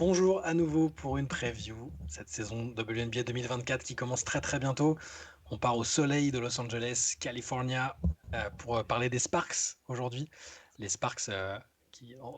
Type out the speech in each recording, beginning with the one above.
Bonjour à nouveau pour une preview, cette saison WNBA 2024 qui commence très très bientôt. On part au soleil de Los Angeles, California, pour parler des Sparks aujourd'hui. Les Sparks,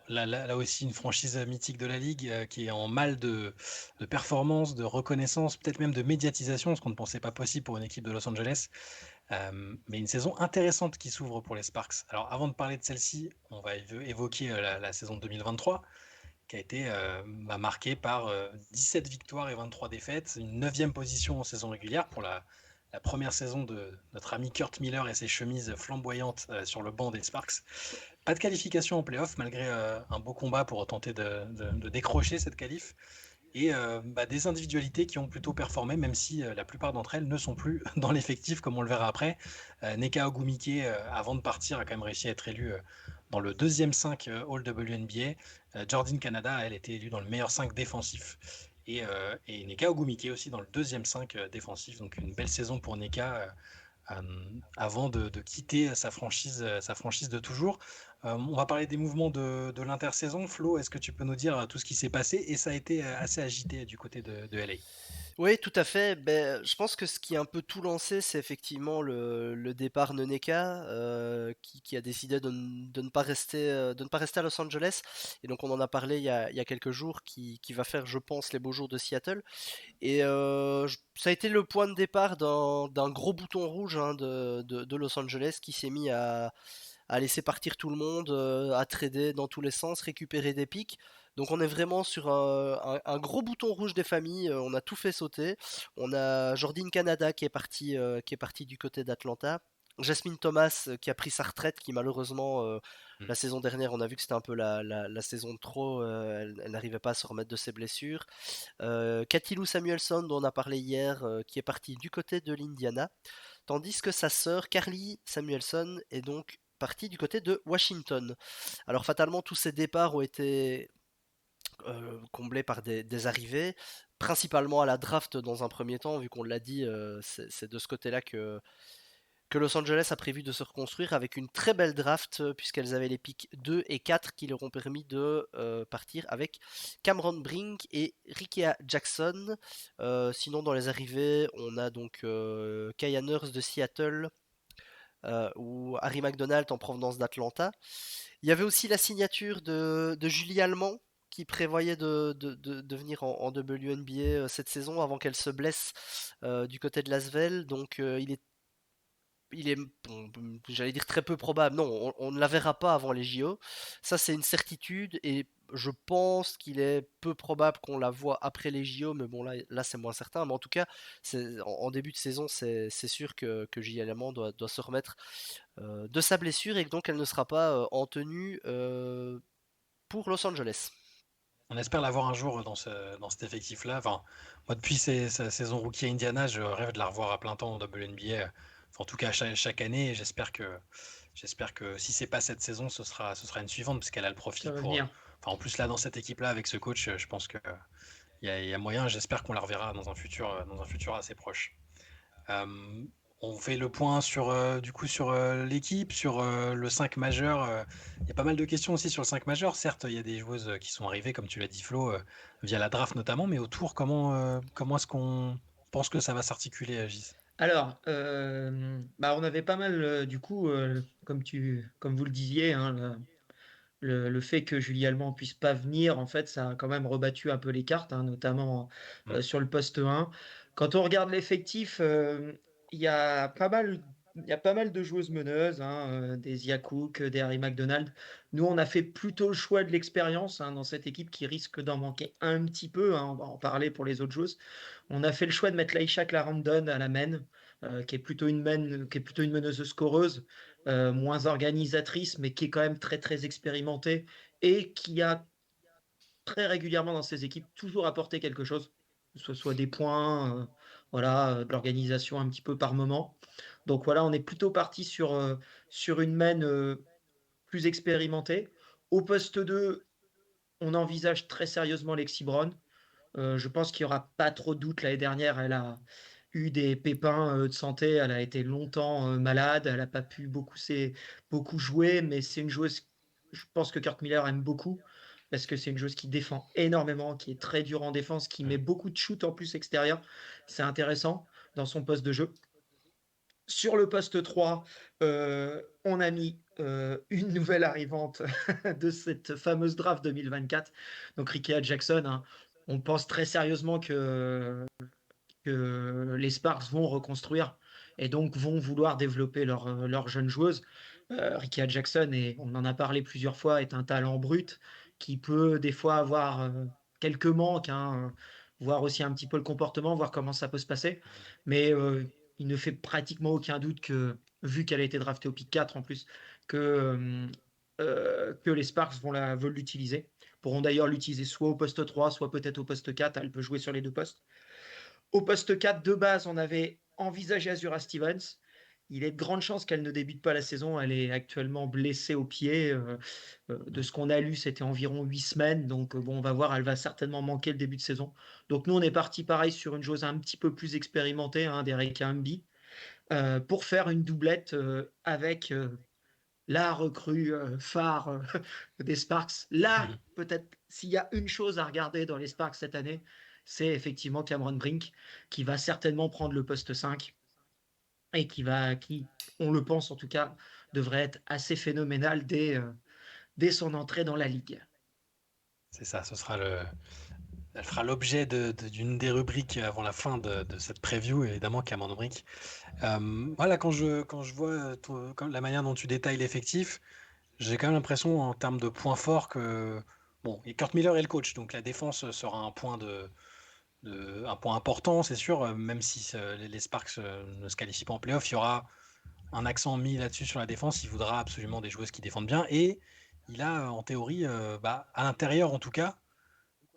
là aussi une franchise mythique de la ligue, qui est en mal de performance, de reconnaissance, peut-être même de médiatisation, ce qu'on ne pensait pas possible pour une équipe de Los Angeles. Mais une saison intéressante qui s'ouvre pour les Sparks. Alors avant de parler de celle-ci, on va évoquer la saison 2023 qui a été marquée par 17 victoires et 23 défaites, une 9e position en saison régulière pour la première saison de notre ami Kurt Miller et ses chemises flamboyantes sur le banc des Sparks. Pas de qualification en playoff malgré un beau combat pour tenter de décrocher cette qualif. Et des individualités qui ont plutôt performé, même si la plupart d'entre elles ne sont plus dans l'effectif, comme on le verra après. Neka Ogumike, avant de partir, a quand même réussi à être élu dans le deuxième 5 All WNBA. Jordan Canada, elle était élue dans le meilleur 5 défensif. Et Neka Ogumike aussi dans le deuxième 5 défensif. Donc une belle saison pour Neka avant de quitter sa franchise de toujours. On va parler des mouvements de l'intersaison. Flo, est-ce que tu peux nous dire tout ce qui s'est passé? Et ça a été assez agité du côté de LA. Oui, tout à fait. Je pense que ce qui a un peu tout lancé, c'est effectivement le départ Neneka, qui a décidé de ne pas rester, de ne pas rester à Los Angeles. Et donc on en a parlé il y a quelques jours, qui va faire, je pense, les beaux jours de Seattle. Et ça a été le point de départ d'un gros bouton rouge, hein, de Los Angeles, qui s'est mis à laisser partir tout le monde, à trader dans tous les sens, récupérer des pics. Donc on est vraiment sur un gros bouton rouge des familles, on a tout fait sauter. On a Jordan Canada qui est parti du côté d'Atlanta. Jasmine Thomas qui a pris sa retraite, qui malheureusement Mm. la saison dernière on a vu que c'était un peu la saison de trop, elle n'arrivait pas à se remettre de ses blessures. Cathy Lou Samuelson dont on a parlé hier, qui est partie du côté de l'Indiana, tandis que sa sœur Carly Samuelson est donc partie du côté de Washington. Alors fatalement, tous ces départs ont été comblés par des arrivées, principalement à la draft dans un premier temps, vu qu'on l'a dit, c'est de ce côté-là que Los Angeles a prévu de se reconstruire avec une très belle draft, puisqu'elles avaient les pics 2 et 4 qui leur ont permis de partir avec Cameron Brink et Rickea Jackson. Sinon, dans les arrivées, on a donc Kaya Nurse de Seattle, ou Harry McDonald en provenance d'Atlanta. Il y avait aussi la signature de Julie Allemand, qui prévoyait de venir en WNBA cette saison avant qu'elle se blesse du côté de Lasvel. Donc il est, bon, j'allais dire très peu probable. Non, on ne la verra pas avant les JO. Ça, c'est une certitude. Et je pense qu'il est peu probable qu'on la voit après les JO. Mais bon, là c'est moins certain. Mais en tout cas, en début de saison, c'est sûr que J. Allemand doit se remettre de sa blessure. Et que donc, elle ne sera pas en tenue pour Los Angeles. On espère l'avoir un jour dans cet effectif-là. Enfin, moi, depuis sa saison rookie à Indiana, je rêve de la revoir à plein temps en WNBA. Enfin, en tout cas, chaque année. Et j'espère que si c'est pas cette saison, ce sera une suivante, parce qu'elle a le Ça profil va pour. venir. Enfin, en plus, là, dans cette équipe-là, avec ce coach, je pense que il y a moyen. J'espère qu'on la reverra dans un futur assez proche. Euh, on fait le point sur l'équipe, sur le 5 majeur. Il y a pas mal de questions aussi sur le 5 majeur. Certes, il y a des joueuses qui sont arrivées, comme tu l'as dit Flo, via la draft notamment, mais autour, comment est-ce qu'on pense que ça va s'articuler, Gis? Alors, on avait pas mal, du coup, comme vous le disiez, hein, le fait que Julie Allemand puisse pas venir, en fait, ça a quand même rebattu un peu les cartes, hein, notamment Mm. sur le poste 1. Quand on regarde l'effectif, il y a pas mal, il y a pas mal de joueuses meneuses, hein, des Zia Cook, des Harry McDonald. Nous, on a fait plutôt le choix de l'expérience, hein, dans cette équipe qui risque d'en manquer un petit peu, hein, on va en parler pour les autres joueuses. On a fait le choix de mettre Laisha Clarendon à la main, qui est plutôt une meneuse scoreuse, moins organisatrice, mais qui est quand même très très expérimentée et qui a très régulièrement dans ses équipes toujours apporté quelque chose, que ce soit des points, voilà, de l'organisation un petit peu par moment. Donc voilà, on est plutôt parti sur une main plus expérimentée. Au poste 2, on envisage très sérieusement Lexi Brown. Je pense qu'il n'y aura pas trop de doute. L'année dernière, elle a eu des pépins de santé. Elle a été longtemps malade. Elle n'a pas pu beaucoup jouer, mais c'est une joueuse, je pense que Kurt Miller aime beaucoup. parce que c'est une joueuse qui défend énormément, qui est très dure en défense, qui met beaucoup de shoot en plus extérieur. C'est intéressant dans son poste de jeu. Sur le poste 3, on a mis une nouvelle arrivante de cette fameuse draft 2024, donc Rickea Jackson, hein. On pense très sérieusement que les Sparks vont reconstruire et donc vont vouloir développer leur jeune joueuse. Rickea Jackson, et on en a parlé plusieurs fois, est un talent brut qui peut des fois avoir quelques manques, hein, voir aussi un petit peu le comportement, voir comment ça peut se passer. Mais il ne fait pratiquement aucun doute que, vu qu'elle a été draftée au pick 4 en plus, que les Sparks veulent l'utiliser. Pourront d'ailleurs l'utiliser soit au poste 3, soit peut-être au poste 4. Elle peut jouer sur les deux postes. Au poste 4, de base, on avait envisagé Azura Stevens. Il est de grandes chances qu'elle ne débute pas la saison. Elle est actuellement blessée au pied. De ce qu'on a lu, c'était environ 8 semaines. Donc, bon, on va voir. Elle va certainement manquer le début de saison. Donc, nous, on est parti pareil sur une chose un petit peu plus expérimentée, hein, d'Erika Hamby, pour faire une doublette avec la recrue phare des Sparks. Là, peut-être, s'il y a une chose à regarder dans les Sparks cette année, c'est effectivement Cameron Brink, qui va certainement prendre le poste 5 et qui, on le pense en tout cas, devrait être assez phénoménal dès son entrée dans la ligue. C'est ça, elle fera l'objet d'une des rubriques avant la fin de cette preview, évidemment, Cameron Brink. Voilà, quand je vois la manière dont tu détailles l'effectif, j'ai quand même l'impression en termes de points forts que bon, et Kurt Miller est le coach, donc la défense sera un point important, c'est sûr, même si les Sparks ne se qualifient pas en playoff, il y aura un accent mis là-dessus sur la défense. Il voudra absolument des joueuses qui défendent bien et il a en théorie, à l'intérieur en tout cas,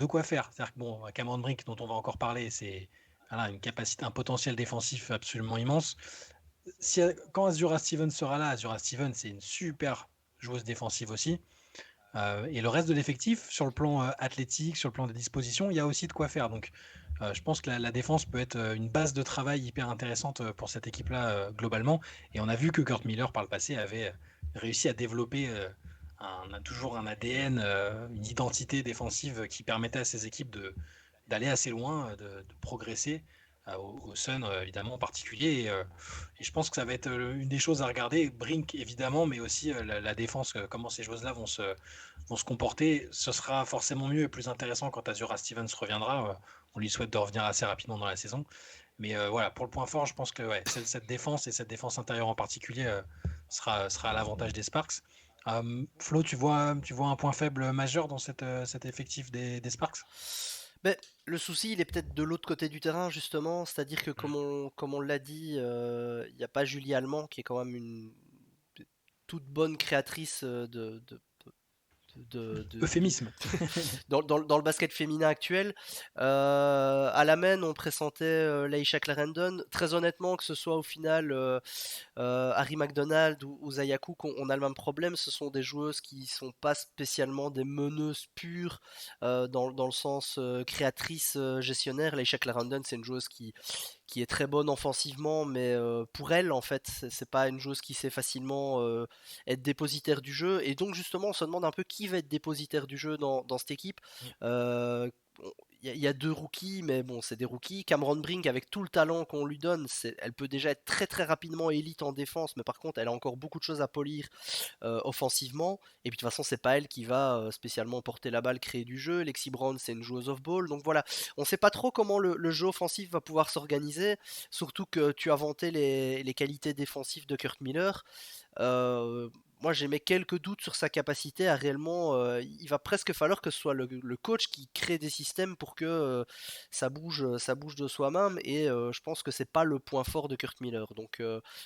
de quoi faire. C'est-à-dire que bon, Cameron Brink, dont on va encore parler, c'est voilà, une capacité, un potentiel défensif absolument immense. Quand Azura Stevens sera là, Azura Stevens, c'est une super joueuse défensive aussi. Et le reste de l'effectif, sur le plan athlétique, sur le plan des dispositions, il y a aussi de quoi faire. Donc, je pense que la défense peut être une base de travail hyper intéressante pour cette équipe-là globalement. Et on a vu que Kurt Miller, par le passé, avait réussi à développer toujours un ADN, une identité défensive qui permettait à ces équipes d'aller assez loin, de progresser. Au Sun évidemment en particulier et je pense que ça va être une des choses à regarder. Brink évidemment, mais aussi la défense, comment ces joueuses là vont se comporter. Ce sera forcément mieux et plus intéressant quand Azura Stevens reviendra. On lui souhaite de revenir assez rapidement dans la saison. Mais voilà, pour le point fort, je pense que ouais, cette défense et cette défense intérieure en particulier sera à l'avantage des Sparks. Flo, tu vois un point faible majeur dans cet effectif des Sparks? Mais le souci, il est peut-être de l'autre côté du terrain, justement. C'est-à-dire que, comme on l'a dit, il n'y a pas Julie Allemand, qui est quand même une toute bonne créatrice de Euphémisme. dans le basket féminin actuel. À la main, on pressentait Leisha Clarendon. Très honnêtement, que ce soit au final Harry McDonald ou Zaya Cook, on a le même problème. Ce sont des joueuses qui sont pas spécialement des meneuses pures dans le sens créatrice, gestionnaire. Leisha Clarendon, c'est une joueuse qui est très bonne offensivement, mais pour elle, en fait, c'est pas une joueuse qui sait facilement être dépositaire du jeu. Et donc, justement, on se demande un peu qui va être dépositaire du jeu dans cette équipe. Euh, il y a deux rookies, mais bon, c'est des rookies. Cameron Brink, avec tout le talent qu'on lui donne, elle peut déjà être très très rapidement élite en défense, mais par contre, elle a encore beaucoup de choses à polir offensivement. Et puis de toute façon, c'est pas elle qui va spécialement porter la balle, créer du jeu. Lexi Brown, c'est une joueuse off-ball. Donc voilà, on sait pas trop comment le jeu offensif va pouvoir s'organiser. Surtout que tu as vanté les qualités défensives de Kurt Miller. Euh, Moi, j'ai mes quelques doutes sur sa capacité à réellement. Il va presque falloir que ce soit le coach qui crée des systèmes pour que ça bouge de soi-même. Et je pense que c'est pas le point fort de Kurt Miller. Donc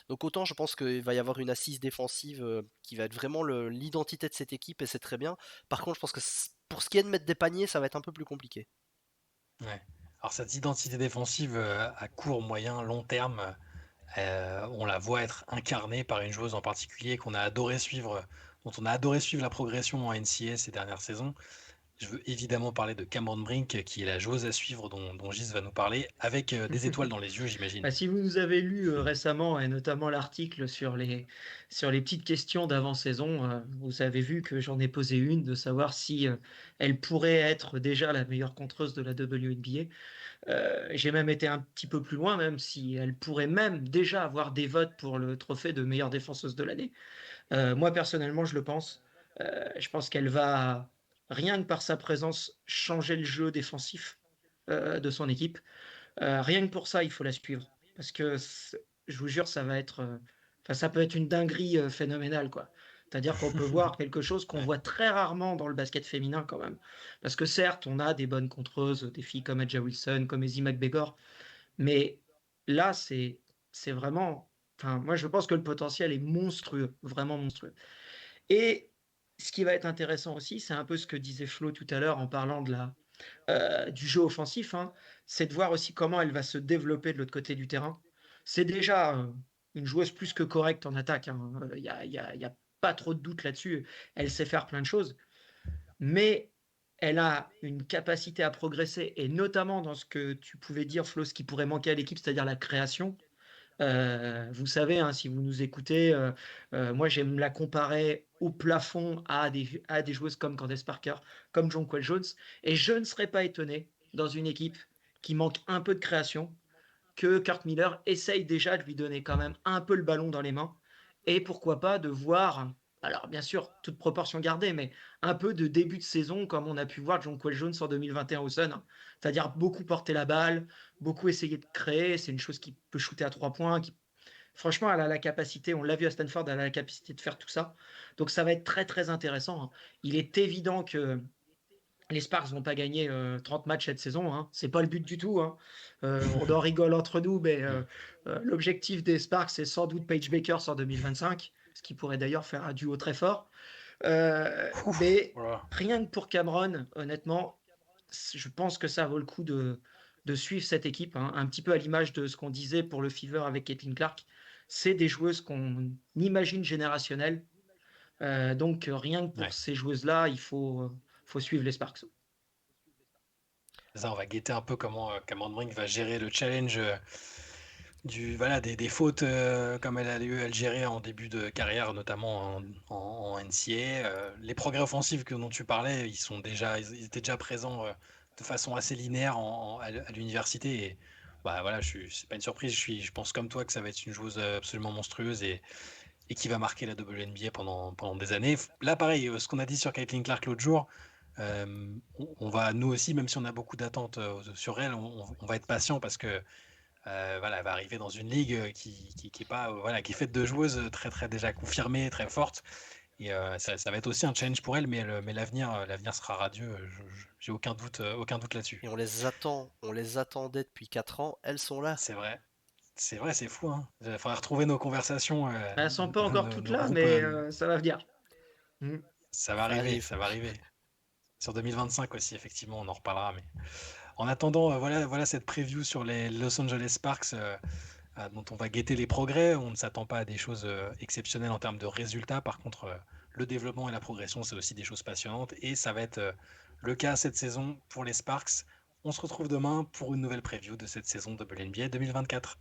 autant je pense qu'il va y avoir une assise défensive qui va être vraiment l'identité de cette équipe et c'est très bien. Par contre, je pense que pour ce qui est de mettre des paniers, ça va être un peu plus compliqué. Ouais. Alors cette identité défensive à court, moyen, long terme, on la voit être incarnée par une joueuse en particulier qu'on a adoré suivre, dont on a adoré suivre la progression en NCAA ces dernières saisons. Je veux évidemment parler de Cameron Brink, qui est la joueuse à suivre dont Gis va nous parler, avec des étoiles dans les yeux, j'imagine. Bah, si vous nous avez lu récemment, et notamment l'article sur les petites questions d'avant-saison, vous avez vu que j'en ai posé une de savoir si elle pourrait être déjà la meilleure contreuse de la WNBA. J'ai même été un petit peu plus loin, même si elle pourrait même déjà avoir des votes pour le trophée de meilleure défenseuse de l'année. Moi, personnellement, je le pense. Je pense qu'elle va, rien que par sa présence, changer le jeu défensif de son équipe. Rien que pour ça, il faut la suivre. Parce que je vous jure, ça va être. Enfin, ça peut être une dinguerie phénoménale, quoi. C'est-à-dire qu'on peut voir quelque chose qu'on Ouais. voit très rarement dans le basket féminin, quand même. Parce que certes, on a des bonnes contreuses, des filles comme Adja Wilson, comme Ezzy McBegor, mais là, c'est vraiment. Enfin, moi, je pense que le potentiel est monstrueux, vraiment monstrueux. Et ce qui va être intéressant aussi, c'est un peu ce que disait Flo tout à l'heure en parlant du jeu offensif, hein, c'est de voir aussi comment elle va se développer de l'autre côté du terrain. C'est déjà une joueuse plus que correcte en attaque, hein. Y a pas trop de doute là-dessus. Elle sait faire plein de choses, mais elle a une capacité à progresser, et notamment dans ce que tu pouvais dire, Flo, ce qui pourrait manquer à l'équipe, c'est-à-dire la création. Vous savez, hein, si vous nous écoutez, moi j'aime la comparer au plafond à des joueuses comme Candace Parker, comme Jonquel Jones, et je ne serais pas étonné dans une équipe qui manque un peu de création que Kurt Miller essaye déjà de lui donner quand même un peu le ballon dans les mains, et pourquoi pas de voir, alors bien sûr, toute proportion gardée, mais un peu de début de saison comme on a pu voir Jonquel Jones en 2021 au Sun, hein. C'est-à-dire beaucoup porter la balle, beaucoup essayer de créer, c'est une chose qui peut shooter à 3 points, franchement, elle a la capacité, on l'a vu à Stanford, elle a la capacité de faire tout ça. Donc ça va être très très intéressant, hein. Il est évident que les Sparks vont pas gagner 30 matchs cette saison, hein. C'est pas le but du tout, hein. On en rigole entre nous, mais l'objectif des Sparks, c'est sans doute Paige Bakers en 2025, ce qui pourrait d'ailleurs faire un duo très fort. Ouf, Mais voilà. rien que pour Cameron, honnêtement, je pense que ça vaut le coup de suivre cette équipe, hein, un petit peu à l'image de ce qu'on disait pour le Fever avec Caitlin Clark. C'est des joueuses qu'on imagine générationnelles. Donc rien que pour Ouais. ces joueuses-là, faut suivre les Sparks. Ça, on va guetter un peu comment Cameron Brink va gérer le challenge voilà, des fautes comme elle a eu à le gérer en début de carrière, notamment en NCAA. Les progrès offensifs dont tu parlais, ils étaient déjà présents de façon assez linéaire à l'université. Et bah, voilà, c'est pas une surprise. Je pense comme toi que ça va être une joueuse absolument monstrueuse et qui va marquer la WNBA pendant des années. Là, pareil, ce qu'on a dit sur Caitlin Clark l'autre jour, on va, nous aussi, même si on a beaucoup d'attentes sur elle, on va être patient parce que voilà, elle va arriver dans une ligue qui est pas, voilà, qui est faite de joueuses très, très déjà confirmées, très fortes. Et ça va être aussi un challenge pour elle, mais l'avenir sera radieux. J'ai aucun doute là-dessus. Et on les attendait depuis 4 ans, elles sont là. C'est vrai. C'est vrai, c'est fou, hein. Il faudrait retrouver nos conversations, Elles sont pas encore toutes nos là, groupes. mais ça va venir. Mm. Ça arrive. Ça va arriver. Sur 2025 aussi, effectivement, on en reparlera. Mais en attendant, voilà cette preview sur les Los Angeles Sparks dont on va guetter les progrès. On ne s'attend pas à des choses exceptionnelles en termes de résultats. Par contre, le développement et la progression, c'est aussi des choses passionnantes. Et ça va être le cas cette saison pour les Sparks. On se retrouve demain pour une nouvelle preview de cette saison WNBA 2024.